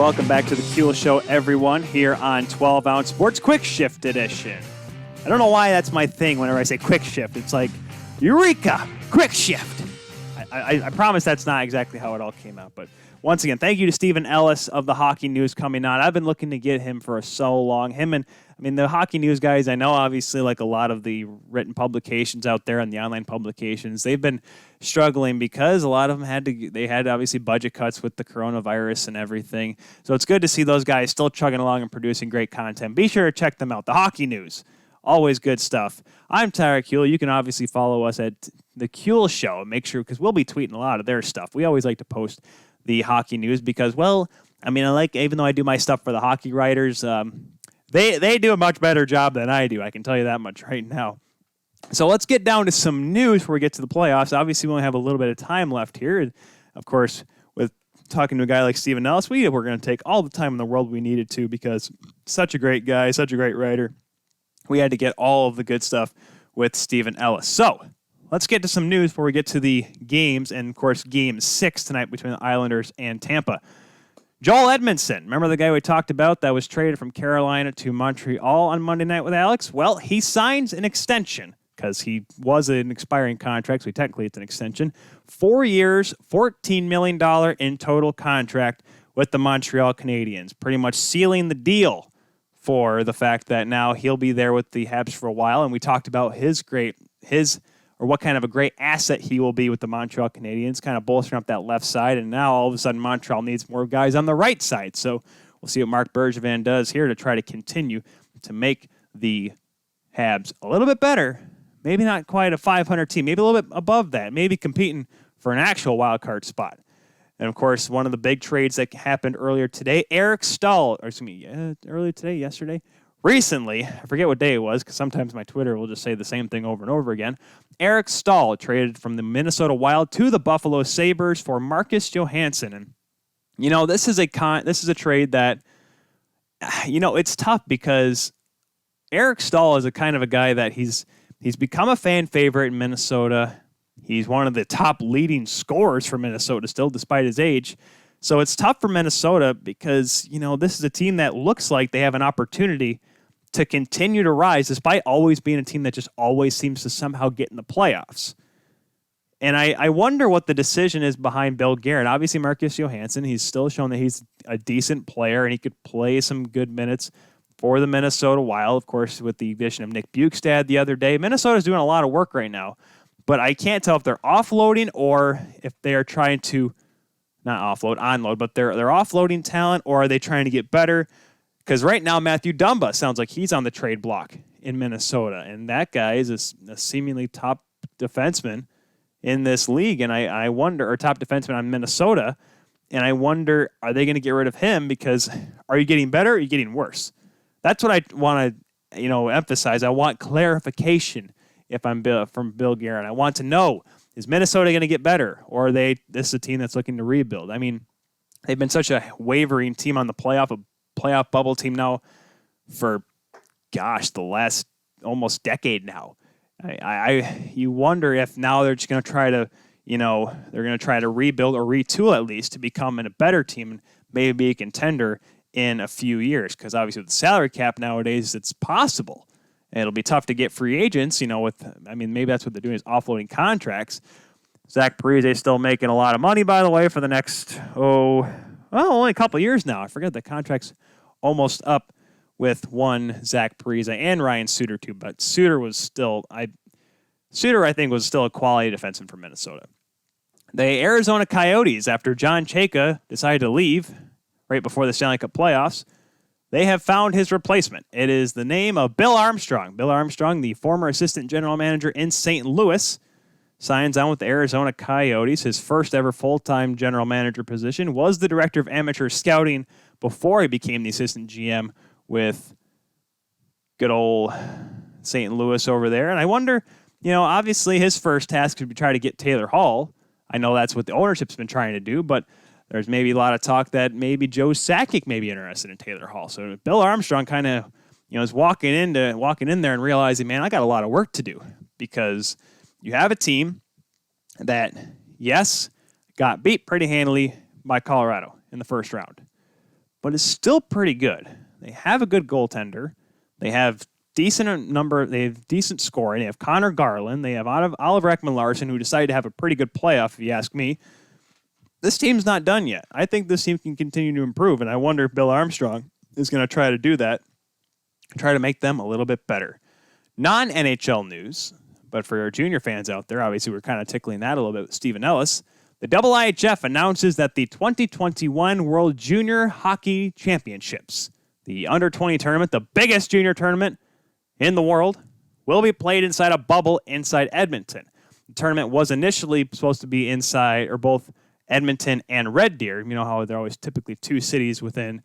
welcome back to the Kuehl Show, everyone, here on 12 Ounce Sports Quick Shift Edition. I don't know why that's my thing whenever I say quick shift. It's like, Eureka! Quick shift! I promise that's not exactly how it all came out. But once again, thank you to Stephen Ellis of the Hockey News coming on. I've been looking to get him for so long. The Hockey News guys, I know obviously like a lot of the written publications out there and the online publications, they've been struggling because a lot of them had obviously budget cuts with the coronavirus and everything. So it's good to see those guys still chugging along and producing great content. Be sure to check them out. The Hockey News. Always good stuff. I'm Tyler Kuehl. You can obviously follow us at the Kuehl Show. Make sure, because we'll be tweeting a lot of their stuff. We always like to post the Hockey News because, even though I do my stuff for the hockey writers, they do a much better job than I do. I can tell you that much right now. So let's get down to some news before we get to the playoffs. Obviously, we only have a little bit of time left here. Of course, with talking to a guy like Stephen Ellis, we're going to take all the time in the world we needed to because such a great guy, such a great writer. We had to get all of the good stuff with Stephen Ellis. So let's get to some news before we get to the games. And, of course, Game 6 tonight between the Islanders and Tampa. Joel Edmondson, remember the guy we talked about that was traded from Carolina to Montreal on Monday night with Alex? Well, he signs an extension because he was an expiring contract, so technically it's an extension. 4 years, $14 million in total contract with the Montreal Canadiens, pretty much sealing the deal for the fact that now he'll be there with the Habs for a while. And we talked about what kind of a great asset he will be with the Montreal Canadiens, kind of bolstering up that left side. And now all of a sudden Montreal needs more guys on the right side. So we'll see what Marc Bergevin does here to try to continue to make the Habs a little bit better. Maybe not quite a 500 team, maybe a little bit above that, maybe competing for an actual wild card spot. And, of course, one of the big trades that happened earlier today, recently, I forget what day it was because sometimes my Twitter will just say the same thing over and over again. Eric Staal traded from the Minnesota Wild to the Buffalo Sabres for Marcus Johansson. And, this is a trade that, it's tough because Eric Staal is a kind of a guy that he's become a fan favorite in Minnesota. He's one of the top leading scorers for Minnesota still, despite his age. So it's tough for Minnesota because, this is a team that looks like they have an opportunity to continue to rise despite always being a team that just always seems to somehow get in the playoffs. And I wonder what the decision is behind Bill Guerin. Obviously, Marcus Johansson, he's still shown that he's a decent player and he could play some good minutes for the Minnesota Wild, of course, with the addition of Nick Bjugstad the other day. Minnesota's doing a lot of work right now. But I can't tell if they're offloading or if they're trying to, not offload, onload, but they're offloading talent, or are they trying to get better? Because right now, Matthew Dumba sounds like he's on the trade block in Minnesota. And that guy is a seemingly top defenseman in this league. And I wonder, or top defenseman on Minnesota. And I wonder, are they going to get rid of him? Because are you getting better or are you getting worse? That's what I want to, emphasize. I want clarification. If I'm from Bill Guerin, I want to know, is Minnesota going to get better, or are this is a team that's looking to rebuild? I mean, they've been such a wavering team on the playoff bubble team now for, the last almost decade now. You wonder if now they're just going to try to, they're going to try to rebuild or retool at least to become a better team and maybe be a contender in a few years. Because obviously with the salary cap nowadays, it's possible. It'll be tough to get free agents, maybe that's what they're doing is offloading contracts. Zach Parise is still making a lot of money, by the way, for the next, only a couple of years now. I forget the contract's almost up with one Zach Parise and Ryan Suter, too. But Suter, I think, was still a quality defenseman for Minnesota. The Arizona Coyotes, after John Chayka decided to leave right before the Stanley Cup playoffs, they have found his replacement. It is the name of Bill Armstrong. Bill Armstrong, the former assistant general manager in St. Louis, signs on with the Arizona Coyotes. His first ever full-time general manager position was the director of amateur scouting before he became the assistant GM with good old St. Louis over there. And I wonder, obviously his first task would be try to get Taylor Hall. I know that's what the ownership's been trying to do, but there's maybe a lot of talk that maybe Joe Sakic may be interested in Taylor Hall. So Bill Armstrong kind of, is walking in there and realizing, man, I got a lot of work to do because you have a team that, yes, got beat pretty handily by Colorado in the first round. but it's still pretty good. They have a good goaltender. They have they have decent scoring. They have Connor Garland. They have Oliver Ekman-Larsson, who decided to have a pretty good playoff, if you ask me. This team's not done yet. I think this team can continue to improve, and I wonder if Bill Armstrong is going to try to do that, try to make them a little bit better. Non-NHL news, but for our junior fans out there, obviously we're kind of tickling that a little bit with Stephen Ellis. The IIHF announces that the 2021 World Junior Hockey Championships, the under-20 tournament, the biggest junior tournament in the world, will be played inside a bubble inside Edmonton. The tournament was initially supposed to be inside, or both Edmonton and Red Deer. You know how they're always typically two cities within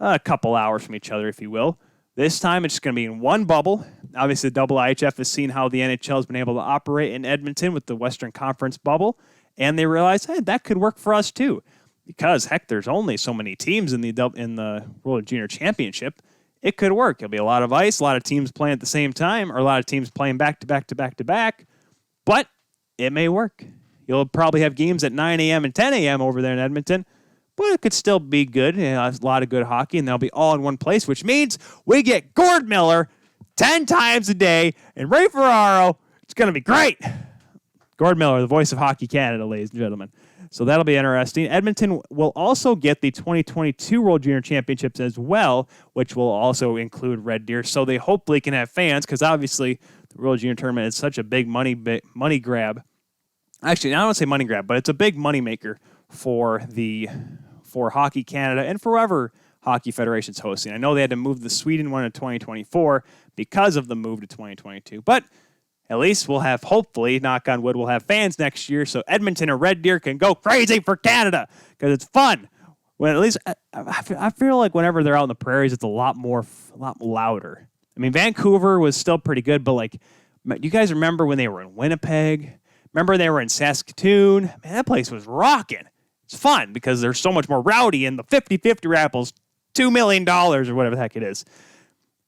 a couple hours from each other, if you will. This time it's going to be in one bubble. Obviously, the IIHF has seen how the NHL has been able to operate in Edmonton with the Western Conference bubble, and they realized, hey, that could work for us too. Because, heck, there's only so many teams in the World Junior Championship. It could work. There'll be a lot of ice, a lot of teams playing at the same time, or a lot of teams playing back-to-back-to-back-to-back. But it may work. You'll probably have games at 9 a.m. and 10 a.m. over there in Edmonton, but it could still be good. You know, a lot of good hockey, and they'll be all in one place, which means we get Gord Miller 10 times a day, and Ray Ferraro. It's going to be great. Gord Miller, the voice of Hockey Canada, ladies and gentlemen. So that'll be interesting. Edmonton will also get the 2022 World Junior Championships as well, which will also include Red Deer. So they hopefully can have fans, because obviously the World Junior Tournament is such a big money grab. Actually, I don't want to say money grab, but it's a big money maker for Hockey Canada and for whoever Hockey Federation's hosting. I know they had to move the Sweden one in 2024 because of the move to 2022, but at least we'll have, hopefully, knock on wood, we'll have fans next year, so Edmonton or Red Deer can go crazy for Canada, because it's fun. Well, at least I feel like whenever they're out in the prairies, it's a lot louder. I mean, Vancouver was still pretty good, but like, you guys remember when they were in Winnipeg? Remember they were in Saskatoon? Man, that place was rocking. It's fun because they're so much more rowdy, and the 50-50 raffles, $2 million or whatever the heck it is.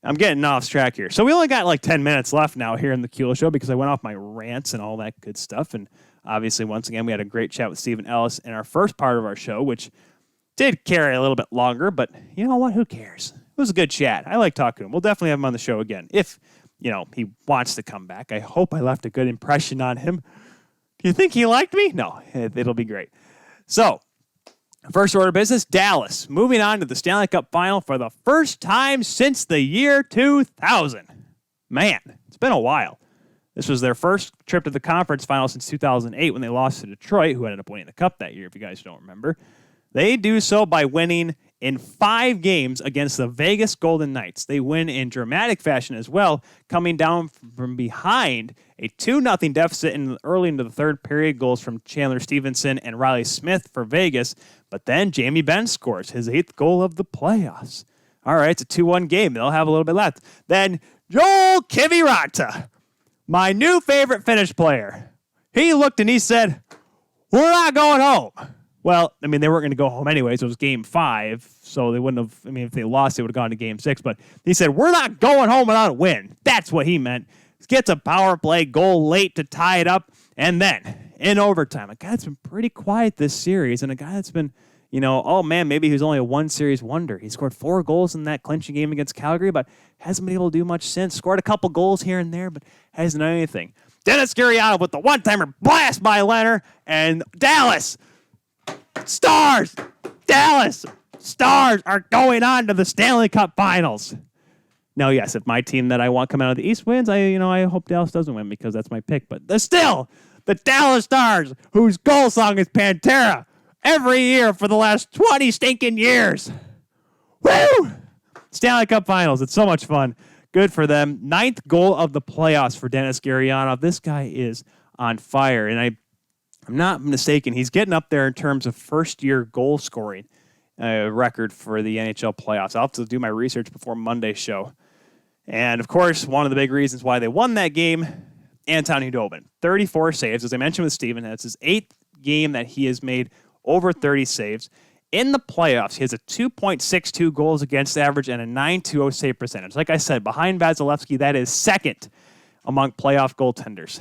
I'm getting off track here. So we only got like 10 minutes left now here in the Kuehl Show because I went off my rants and all that good stuff. And obviously, once again, we had a great chat with Stephen Ellis in our first part of our show, which did carry a little bit longer. But you know what? Who cares? It was a good chat. I like talking to him. We'll definitely have him on the show again if, he wants to come back. I hope I left a good impression on him. Do you think he liked me? No, it'll be great. So, first order of business, Dallas. Moving on to the Stanley Cup Final for the first time since the year 2000. Man, it's been a while. This was their first trip to the conference final since 2008 when they lost to Detroit, who ended up winning the Cup that year, if you guys don't remember. They do so by winning in 5 games against the Vegas Golden Knights. They win in dramatic fashion as well, coming down from behind a 2-0 deficit early into the third period. Goals from Chandler Stevenson and Riley Smith for Vegas. But then Jamie Benn scores his 8th goal of the playoffs. All right, it's a 2-1 game. They'll have a little bit left. Then Joel Kiviranta, my new favorite Finnish player. He looked and he said, "We're not going home." Well, I mean, they weren't going to go home anyway, so it was game 5, so they wouldn't have, if they lost, they would have gone to game 6, but he said, "We're not going home without a win." That's what he meant. Gets a power play goal late to tie it up, and then, in overtime, a guy that's been pretty quiet this series, and a guy that's been, oh man, maybe he's only a one-series wonder. He scored 4 goals in that clinching game against Calgary, but hasn't been able to do much since. Scored a couple goals here and there, but hasn't done anything. Dennis Gurianov with the one-timer blast by Leonard, and Dallas Stars are going on to the Stanley Cup Finals. Now, yes, if my team that I want coming out of the East wins, I hope Dallas doesn't win because that's my pick. But there's still the Dallas Stars, whose goal song is Pantera every year for the last 20 stinking years. Woo! Stanley Cup Finals. It's so much fun. Good for them. 9th goal of the playoffs for Dennis Gurianov. This guy is on fire, and I'm not mistaken, he's getting up there in terms of first-year goal scoring record for the NHL playoffs. I'll have to do my research before Monday's show. And, of course, one of the big reasons why they won that game, Anton Khudobin. 34 saves. As I mentioned with Steven, that's his 8th game that he has made over 30 saves. In the playoffs, he has a 2.62 goals against average and a .920 save percentage. Like I said, behind Vasilevsky, that is second among playoff goaltenders.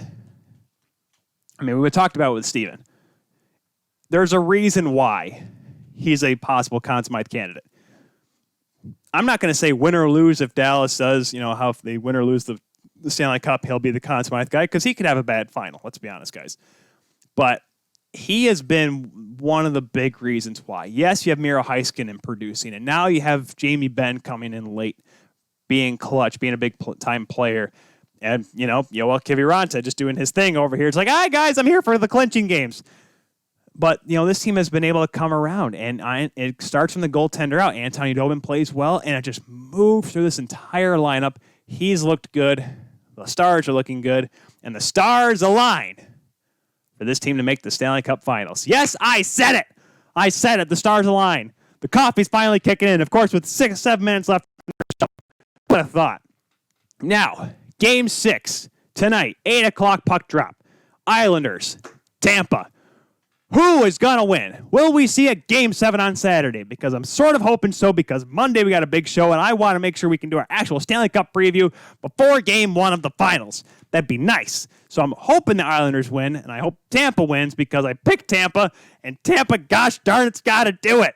I mean, we talked about it with Steven. There's a reason why he's a possible Conn Smythe candidate. I'm not going to say win or lose if Dallas does, how if they win or lose the Stanley Cup, he'll be the Conn Smythe guy because he could have a bad final. Let's be honest, guys. But he has been one of the big reasons why. Yes, you have Miro Heiskanen producing, and now you have Jamie Benn coming in late, being clutch, being a big-time player. And, Yoel Kiviranta just doing his thing over here. It's like, hi, guys, I'm here for the clinching games. But, this team has been able to come around, and it starts from the goaltender out. Anton Khudobin plays well, and it just moved through this entire lineup. He's looked good. The Stars are looking good, and the stars align for this team to make the Stanley Cup Finals. Yes, I said it. The stars align. The coffee's finally kicking in, of course, with 7 minutes left. What a thought. Now, Game 6 tonight, 8 o'clock puck drop. Islanders, Tampa. Who is going to win? Will we see a Game 7 on Saturday? Because I'm sort of hoping so, because Monday we got a big show, and I want to make sure we can do our actual Stanley Cup preview before Game 1 of the Finals. That'd be nice. So I'm hoping the Islanders win, and I hope Tampa wins because I picked Tampa, and Tampa, gosh darn, it's got to do it.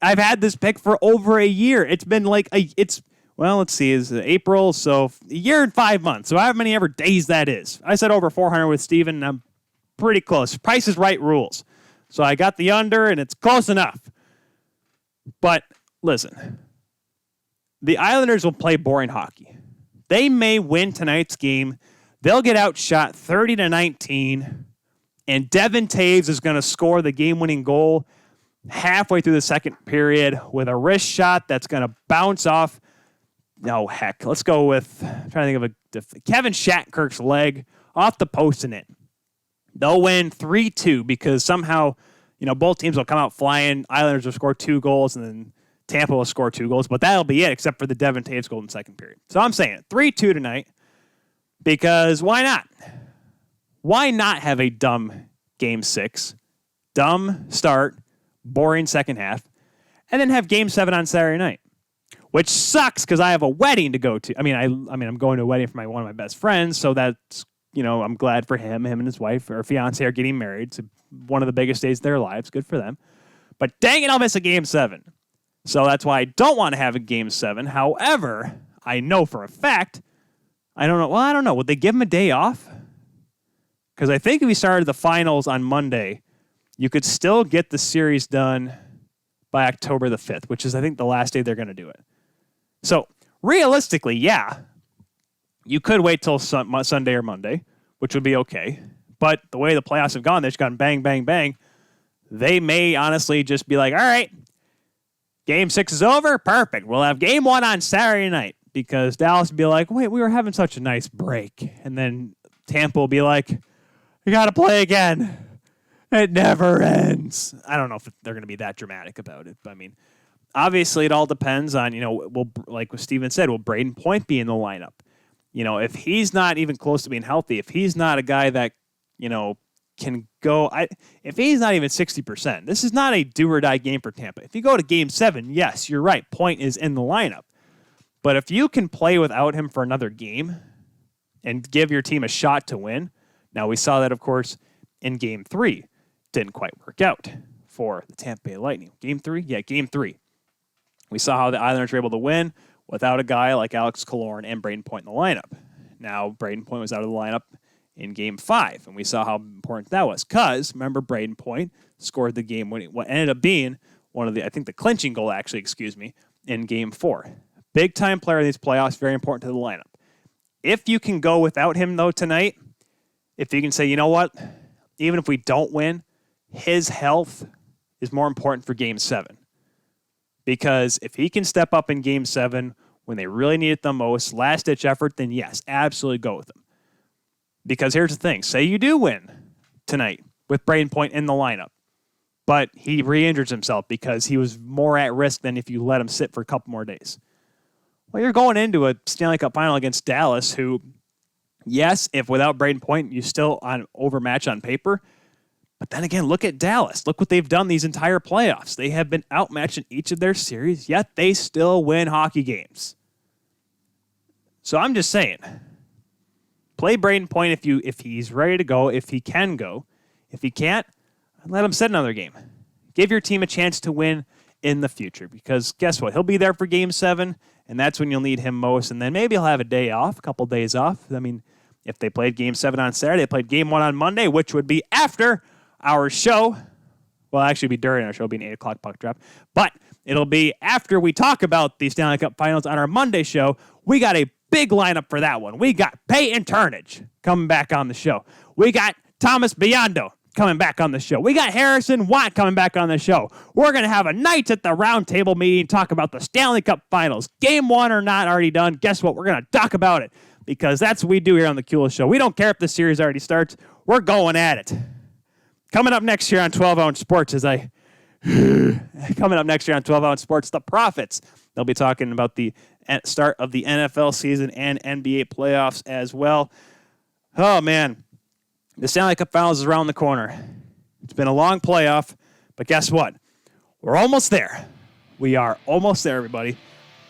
I've had this pick for over a year. It's been like, let's see, is April, so a year and 5 months. So how many ever days that is. I said over 400 with Steven, and I'm pretty close. Price is Right rules. So I got the under, and it's close enough. But listen, the Islanders will play boring hockey. They may win tonight's game. They'll get outshot 30-19, and Devin Taves is going to score the game-winning goal halfway through the second period with a wrist shot that's going to bounce off. No, heck. Let's go with, I'm trying to think of Kevin Shattenkirk's leg off the post and in. They'll win 3-2 because somehow, both teams will come out flying. Islanders will score 2 goals, and then Tampa will score 2 goals. But that'll be it, except for the Devin Taves goal in the second period. So I'm saying 3-2 tonight because why not? Why not have a dumb Game 6, dumb start, boring second half, and then have Game 7 on Saturday night? Which sucks because I have a wedding to go to. I'm going to a wedding for one of my best friends, so that's, I'm glad for him and his wife or fiance are getting married. It's one of the biggest days of their lives. Good for them. But dang it, I'll miss a Game 7. So that's why I don't want to have a Game 7. However, I know for a fact, I don't know. Would they give him a day off? Because I think if we started the finals on Monday, you could still get the series done by October the 5th, which is, I think, the last day they're going to do it. So, realistically, yeah, you could wait till Sunday or Monday, which would be okay. But the way the playoffs have gone, they've just gone bang, bang, bang. They may honestly just be like, all right, Game 6 is over. Perfect. We'll have Game 1 on Saturday night because Dallas would be like, wait, we were having such a nice break. And then Tampa will be like, you got to play again. It never ends. I don't know if they're going to be that dramatic about it. But, obviously it all depends on, like what Steven said, will Braden Point be in the lineup? If he's not even close to being healthy, if he's not a guy that, can go, if he's not even 60%, this is not a do-or-die game for Tampa. If you go to Game 7, yes, you're right, Point is in the lineup. But if you can play without him for another game and give your team a shot to win, now we saw that, of course, in Game 3. Didn't quite work out for the Tampa Bay Lightning. Game 3? Yeah, Game 3. We saw how the Islanders were able to win without a guy like Alex Killorn and Braden Point in the lineup. Now, Braden Point was out of the lineup in Game 5, and we saw how important that was. Because, remember, Braden Point scored the game-winning, what ended up being one of the, I think the clinching goal, actually, in Game 4. Big-time player in these playoffs, very important to the lineup. If you can go without him, though, tonight, if you can say, you know what, even if we don't win, his health is more important for Game 7. Because if he can step up in Game 7 when they really need it the most, last-ditch effort, then yes, absolutely go with him. Because here's the thing. Say you do win tonight with Braden Point in the lineup, but he re-injures himself because he was more at risk than if you let him sit for a couple more days. Well, you're going into a Stanley Cup final against Dallas, who, yes, if without Braden Point, you still overmatch on paper. But then again, look at Dallas. Look what they've done these entire playoffs. They have been outmatched in each of their series, yet they still win hockey games. So I'm just saying, play Braden Point if he's ready to go, if he can go. If he can't, let him sit another game. Give your team a chance to win in the future. Because guess what? He'll be there for Game 7, and that's when you'll need him most. And then maybe he'll have a day off, a couple days off. I mean, if they played Game 7 on Saturday, they played Game 1 on Monday, which would be after our show. Well, actually be during our show, being 8 o'clock puck drop. But it'll be after we talk about the Stanley Cup Finals on our Monday show. We got a big lineup for that one. We got Peyton Turnage coming back on the show. We got Thomas Biondo coming back on the show. We got Harrison Watt coming back on the show. We're going to have a Knights at the Round Table meeting, talk about the Stanley Cup Finals. Game 1 or not already done. Guess what? We're going to talk about it because that's what we do here on the Kuhl Show. We don't care if the series already starts. We're going at it. Coming up next year on 12 Ounce Sports the Prophets. They'll be talking about the start of the NFL season and NBA playoffs as well. Oh, man. The Stanley Cup Finals is around the corner. It's been a long playoff, but guess what? We're almost there. We are almost there, everybody.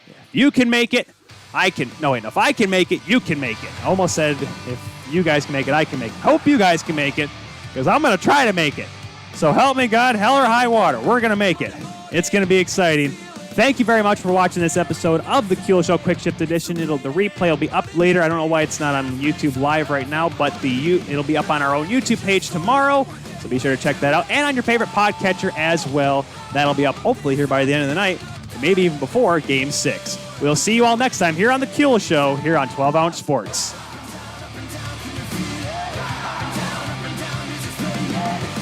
If you can make it, I can. No, wait, no. If I can make it, you can make it. I almost said if you guys can make it, I can make it. Hope you guys can make it because I'm going to try to make it. So help me God, hell or high water. We're going to make it. It's going to be exciting. Thank you very much for watching this episode of the Kuhl Show Quick Shift Edition. The replay will be up later. I don't know why it's not on YouTube Live right now, but it'll be up on our own YouTube page tomorrow. So be sure to check that out. And on your favorite podcatcher as well. That'll be up hopefully here by the end of the night, and maybe even before Game 6. We'll see you all next time here on the Kuhl Show here on 12 Ounce Sports.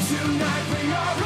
Tonight we are